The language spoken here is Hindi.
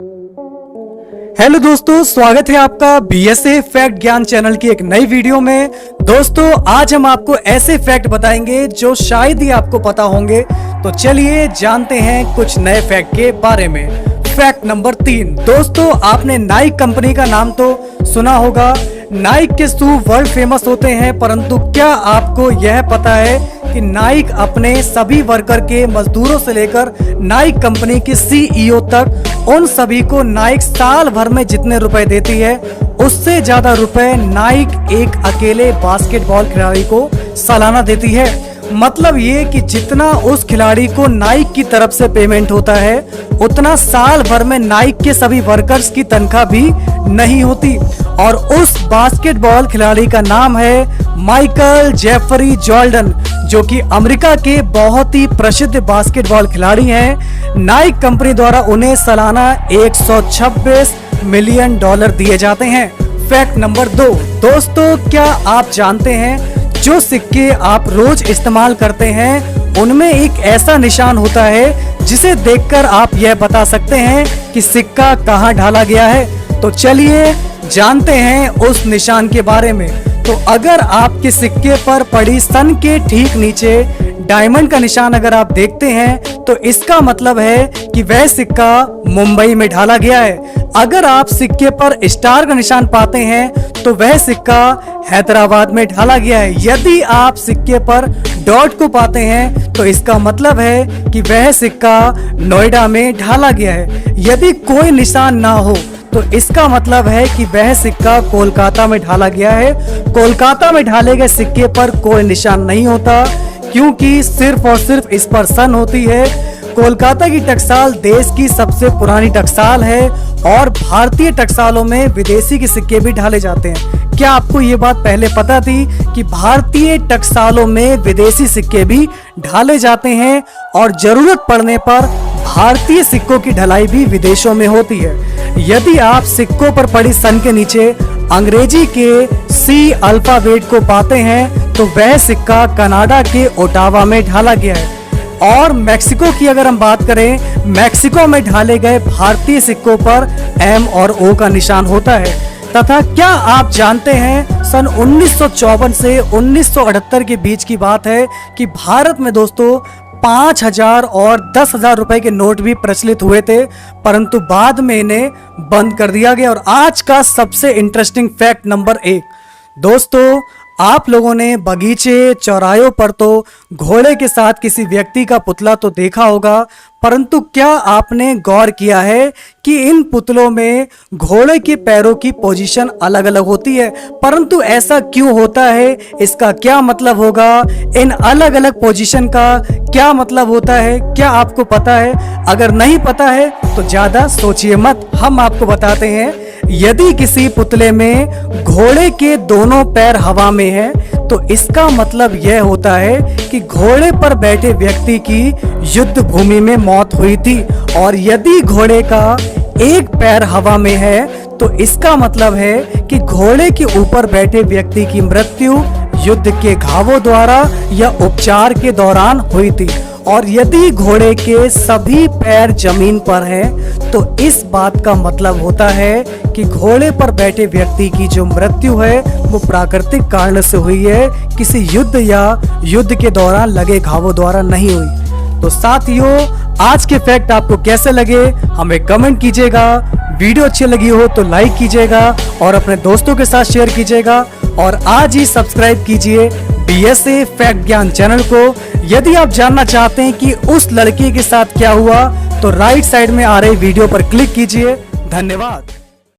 हेलो दोस्तों, स्वागत है आपका बीएसए फैक्ट ज्ञान चैनल की एक नई वीडियो में। दोस्तों, आज हम आपको ऐसे फैक्ट बताएंगे जो शायद ही आपको पता होंगे। तो चलिए जानते हैं कुछ नए फैक्ट के बारे में। Fact number 3। दोस्तों, आपने नाइक कंपनी का नाम तो सुना होगा। नाइक के शू वर्ल्ड फेमस होते हैं, परंतु क्या आपको यह पता है कि नाइक अपने सभी वर्कर के मजदूरों से लेकर नाइक कंपनी के सीईओ तक उन सभी को नाइक साल भर में जितने रुपए देती है उससे ज्यादा रुपए नाइक एक अकेले बास्केटबॉल खिलाड़ी को सालाना देती है। मतलब ये कि जितना उस खिलाड़ी को नाइक की तरफ से पेमेंट होता है उतना साल भर में नाइक के सभी वर्कर्स की तनख्वाह भी नहीं होती। और उस बास्केटबॉल खिलाड़ी का नाम है माइकल जेफरी जॉर्डन, जो कि अमेरिका के बहुत ही प्रसिद्ध बास्केटबॉल खिलाड़ी हैं। नाइक कंपनी द्वारा उन्हें सालाना $126 मिलियन दिए जाते हैं। Fact number 2। दोस्तों, क्या आप जानते हैं जो सिक्के आप रोज इस्तेमाल करते हैं उनमें एक ऐसा निशान होता है जिसे देखकर आप यह बता सकते हैं कि सिक्का कहां ढाला गया है। तो चलिए जानते हैं उस निशान के बारे में। तो अगर आपके सिक्के पर पड़ी सन के ठीक नीचे डायमंड का निशान अगर आप देखते हैं तो इसका मतलब है कि वह सिक्का मुंबई में ढाला गया है। अगर आप सिक्के पर स्टार का निशान पाते हैं तो वह सिक्का हैदराबाद में ढाला गया है। यदि आप सिक्के पर डॉट को पाते हैं तो इसका मतलब है कि वह सिक्का नोएडा में ढाला गया है। यदि कोई निशान ना हो तो इसका मतलब है कि वह सिक्का कोलकाता में ढाला गया है। कोलकाता में ढाले गए सिक्के पर कोई निशान नहीं होता, क्योंकि सिर्फ और सिर्फ इस पर सन होती है। कोलकाता की टकसाल देश की सबसे पुरानी टकसाल है और भारतीय टकसालों में विदेशी के सिक्के भी ढाले जाते हैं। क्या आपको ये बात पहले पता थी कि भारतीय टकसालों में विदेशी सिक्के भी ढाले जाते हैं और जरूरत पड़ने पर भारतीय सिक्कों की ढलाई भी विदेशों में होती है। यदि आप सिक्कों पर पड़ी सन के नीचे अंग्रेजी के सी अल्फाबेट को पाते हैं तो वह सिक्का कनाडा के ओटावा में ढाला गया है। और मेक्सिको की अगर हम बात करें, मेक्सिको में ढाले गए भारतीय सिक्कों पर एम और ओ का निशान होता है। तथा क्या आप जानते हैं सन 1954 से 1978 के बीच की बात है कि भारत में दोस्तों 5,000 और 10,000 रुपए के नोट भी प्रचलित हुए थे, परंतु बाद में इन्हें बंद कर दिया गया। और आज का सबसे इंटरेस्टिंग फैक्ट नंबर 1। दोस्तों, आप लोगों ने बगीचे चौराहों पर तो घोड़े के साथ किसी व्यक्ति का पुतला तो देखा होगा, परंतु क्या आपने गौर किया है कि इन पुतलों में घोड़े के पैरों की पोजीशन अलग अलग होती है। परंतु ऐसा क्यों होता है, इसका क्या मतलब होगा, इन अलग अलग पोजीशन का क्या मतलब होता है, क्या आपको पता है? अगर नहीं पता है तो ज्यादा सोचिए मत, हम आपको बताते हैं। यदि किसी पुतले में घोड़े के दोनों पैर हवा में है तो इसका मतलब यह होता है कि घोड़े पर बैठे व्यक्ति की युद्ध भूमि में मौत हुई थी। और यदि घोड़े का एक पैर हवा में है तो इसका मतलब है कि घोड़े के ऊपर बैठे व्यक्ति की मृत्यु युद्ध के घावों द्वारा या उपचार के दौरान हुई थी। और यदि घोड़े के सभी पैर जमीन पर हैं तो इस बात का मतलब होता है कि घोड़े पर बैठे व्यक्ति की जो मृत्यु है वो प्राकृतिक कारण से हुई है, किसी युद्ध या युद्ध के दौरान लगे घावों द्वारा नहीं हुई। तो साथियों, आज के फैक्ट आपको कैसे लगे हमें कमेंट कीजिएगा। वीडियो अच्छी लगी हो तो लाइक कीजिएगा और अपने दोस्तों के साथ शेयर कीजिएगा। और आज ही सब्सक्राइब कीजिए बीएसए फैक्ट ज्ञान चैनल को। यदि आप जानना चाहते हैं कि उस लड़की के साथ क्या हुआ तो राइट साइड में आ रही वीडियो पर क्लिक कीजिए। धन्यवाद।